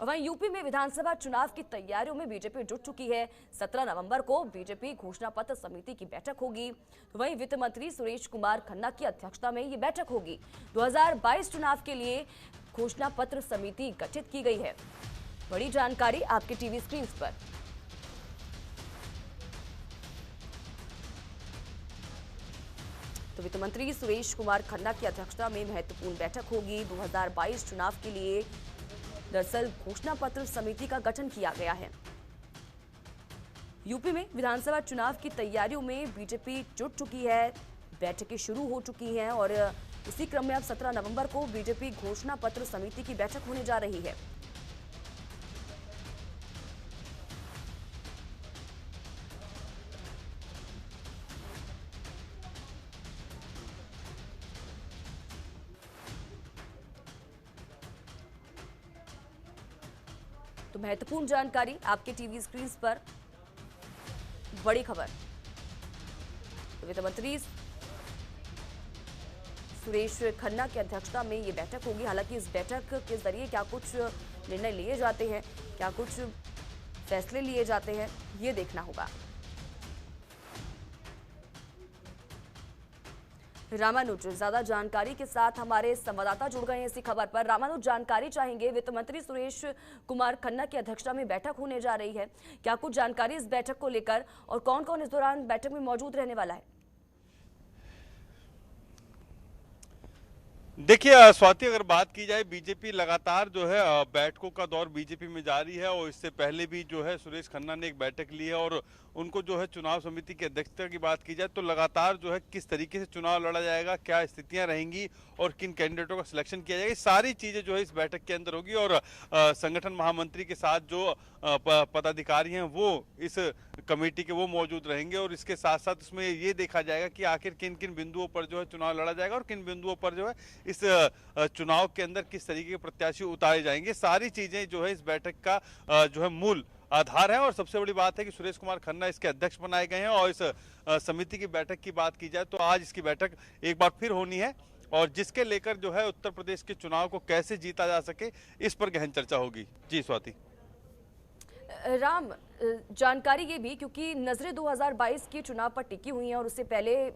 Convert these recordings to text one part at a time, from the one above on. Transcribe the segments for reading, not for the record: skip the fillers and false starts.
और वहीं यूपी में विधानसभा चुनाव की तैयारियों में बीजेपी जुट चुकी है। 17 नवंबर को बीजेपी घोषणा पत्र समिति की बैठक होगी। तो वहीं वित्त मंत्री सुरेश कुमार खन्ना की अध्यक्षता में ये बैठक होगी। 2022 चुनाव के लिए घोषणा पत्र समिति गठित की गई है। बड़ी जानकारी आपके टीवी स्क्रीन पर। तो वित्त मंत्री सुरेश कुमार खन्ना की अध्यक्षता में महत्वपूर्ण बैठक होगी। 2022 चुनाव के लिए दरअसल घोषणा पत्र समिति का गठन किया गया है। यूपी में विधानसभा चुनाव की तैयारियों में बीजेपी जुट चुकी है। बैठकें शुरू हो चुकी हैं और इसी क्रम में अब 17 नवंबर को बीजेपी घोषणा पत्र समिति की बैठक होने जा रही है। तो महत्वपूर्ण जानकारी आपके टीवी स्क्रीन पर। बड़ी खबर, वित्त मंत्री सुरेश खन्ना की अध्यक्षता में ये बैठक होगी। हालांकि इस बैठक के जरिए क्या कुछ निर्णय लिए जाते हैं, क्या कुछ फैसले लिए जाते हैं, ये देखना होगा। रामानुज ज्यादा जानकारी के साथ हमारे संवाददाता जुड़ गए हैं इसी खबर पर। रामानुज, जानकारी चाहेंगे। वित्त मंत्री सुरेश कुमार खन्ना की अध्यक्षता में बैठक होने जा रही है, क्या कुछ जानकारी इस बैठक को लेकर और कौन कौन इस दौरान बैठक में मौजूद रहने वाला है? देखिए स्वाति, अगर बात की जाए, बीजेपी लगातार जो है बैठकों का दौर बीजेपी में जारी है और इससे पहले भी जो है सुरेश खन्ना ने एक बैठक ली है और उनको जो है चुनाव समिति की अध्यक्षता की बात की जाए तो लगातार जो है किस तरीके से चुनाव लड़ा जाएगा, क्या स्थितियां रहेंगी और किन कैंडिडेटों का सिलेक्शन किया जाएगा, सारी चीजें जो है इस बैठक के अंदर होगी। और संगठन महामंत्री के साथ जो पदाधिकारी हैं वो इस कमेटी के वो मौजूद रहेंगे और इसके साथ साथ इसमें ये देखा जाएगा कि आखिर किन किन बिंदुओं पर जो है चुनाव लड़ा जाएगा और किन बिंदुओं पर जो है इस चुनाव के अंदर किस तरीके के प्रत्याशी उतारे जाएंगे। सारी चीजें जो है इस बैठक का जो है मूल आधार है और सबसे बड़ी बात है कि सुरेश कुमार खन्ना इसके अध्यक्ष बनाए गए हैं। और इस समिति की बैठक की बात की जाए तो आज इसकी बैठक एक बार फिर होनी है और जिसके लेकर जो है उत्तर प्रदेश के चुनाव को कैसे जीता जा सके, इस पर गहन चर्चा होगी। जी स्वाति। राम, जानकारी ये भी, क्योंकि नजरें 2022 के चुनाव पर टिकी हुई हैं और उससे पहले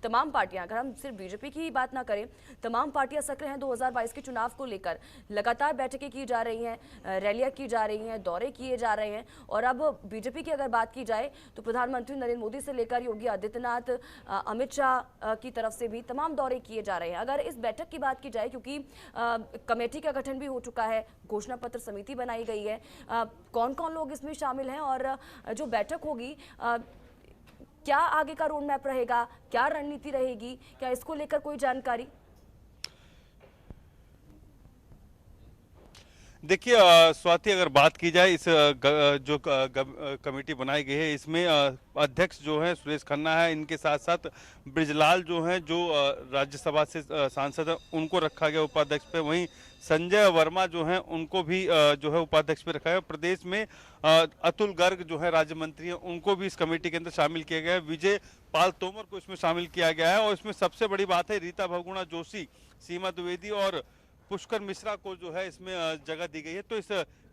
तमाम पार्टियां, अगर हम सिर्फ बीजेपी की ही बात ना करें, तमाम पार्टियां सक्रिय हैं 2022 के चुनाव को लेकर। लगातार बैठकें की जा रही हैं, रैलियां की जा रही हैं, दौरे किए जा रहे हैं और अब बीजेपी की अगर बात की जाए तो प्रधानमंत्री नरेंद्र मोदी से लेकर योगी आदित्यनाथ, अमित शाह की तरफ से भी तमाम दौरे किए जा रहे हैं। अगर इस बैठक की बात की जाए, क्योंकि कमेटी का गठन भी हो चुका है, घोषणा पत्र समिति बनाई गई है, कौन कौन लोग इसमें शामिल हैं और जो बैठक होगी क्या आगे का रोड मैप रहेगा, क्या रणनीति रहेगी, क्या इसको लेकर कोई जानकारी? देखिए स्वाति, अगर बात की जाए इस जो कमेटी बनाई गई है इसमें अध्यक्ष जो है सुरेश खन्ना है, इनके साथ साथ ब्रिजलाल जो हैं जो राज्यसभा से सांसद हैं उनको रखा गया उपाध्यक्ष पे। वहीं संजय वर्मा जो हैं उनको भी जो है उपाध्यक्ष पे रखा गया। प्रदेश में अतुल गर्ग जो है राज्य मंत्री हैं उनको भी इस कमेटी के अंदर शामिल किया गया है। विजय पाल तोमर को इसमें शामिल किया गया है और इसमें सबसे बड़ी बात है रीता बहुगुणा जोशी, सीमा द्विवेदी और पुष्कर मिश्रा को जो है इसमें जगह दी गई है। तो इस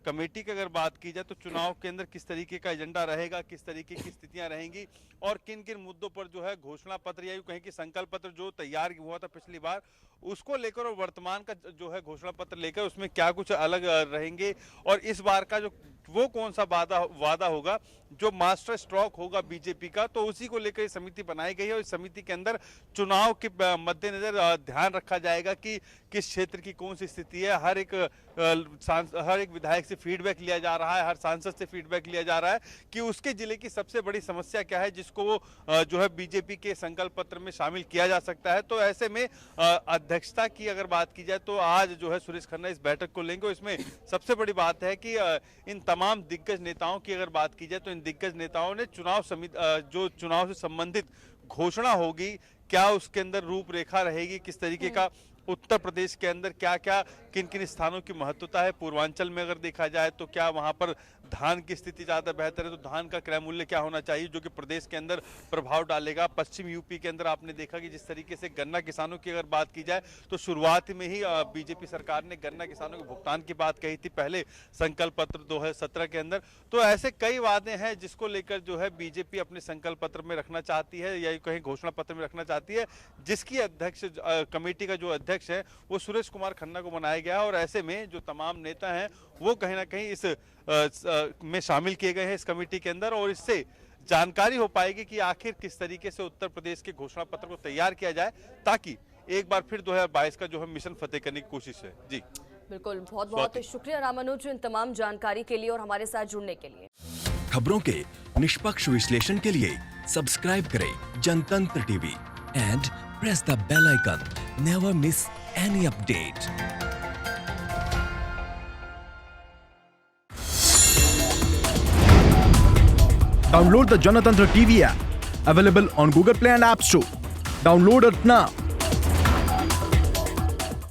कमेटी की अगर बात की जाए तो चुनाव के अंदर किस तरीके का एजेंडा रहेगा, किस तरीके की स्थितियां रहेंगी और किन किन मुद्दों पर जो है घोषणा पत्र या यूं कहें कि संकल्प पत्र जो तैयार हुआ था पिछली बार, उसको लेकर और वर्तमान का जो है घोषणा पत्र लेकर उसमें क्या कुछ अलग रहेंगे और इस बार का जो वो कौन सा वादा होगा जो मास्टर स्ट्रोक होगा बीजेपी का, तो उसी को लेकर समिति बनाई गई है। और इस समिति के अंदर चुनाव के मद्देनजर ध्यान रखा जाएगा कि किस क्षेत्र की कौन सी स्थिति है। हर एक विधायक से फीडबैक लिया जा रहा है, हर सांसद से फीडबैक लिया जा रहा है कि उसके जिले की सबसे बड़ी समस्या क्या है जिसको वो जो है बीजेपी के संकल्प पत्र में शामिल किया जा सकता है। तो ऐसे में अध्यक्षता की अगर बात की जाए तो आज जो है सुरेश खन्ना इस बैठक को लेंगे। इसमें सबसे बड़ी बात है कि इन तमाम दिग्गज नेताओं की अगर बात की जाए तो इन दिग्गज नेताओं ने जो चुनाव से संबंधित घोषणा होगी, क्या उसके अंदर रूपरेखा रहेगी, किस तरीके का उत्तर प्रदेश के अंदर क्या क्या किन किन स्थानों की महत्वता है। पूर्वांचल में अगर देखा जाए तो क्या वहां पर धान की स्थिति ज़्यादा बेहतर है तो धान का क्रय मूल्य क्या होना चाहिए, जो कि प्रदेश के अंदर प्रभाव डालेगा। पश्चिम यूपी के अंदर आपने देखा कि जिस तरीके से गन्ना किसानों की अगर बात की जाए तो शुरुआत में ही बीजेपी सरकार ने गन्ना किसानों के भुगतान की बात कही थी पहले संकल्प पत्र 2017 के अंदर। तो ऐसे कई वादे हैं जिसको लेकर जो है बीजेपी अपने संकल्प पत्र में रखना चाहती है या कहीं घोषणा पत्र में रखना चाहती है, जिसकी अध्यक्ष कमेटी का जो अध्यक्ष है वो सुरेश कुमार खन्ना को बनाया गया। और ऐसे में जो तमाम नेता हैं वो कहीं ना कहीं इस में शामिल किए गए हैं इस कमेटी के अंदर, और इससे जानकारी हो पाएगी कि आखिर किस तरीके से उत्तर प्रदेश के घोषणा पत्र को तैयार किया जाए, ताकि एक बार फिर 2022 का जो है मिशन फतेह करने की कोशिश है। जी बिल्कुल, बहुत बहुत शुक्रिया रामानुज इन तमाम जानकारी के लिए और हमारे साथ जुड़ने के लिए। खबरों के निष्पक्ष विश्लेषण के लिए सब्सक्राइब करें Janatantra TV and press the bell icon. Never miss any update. Download the Janatantra TV app, available on Google Play and App Store. Download it now.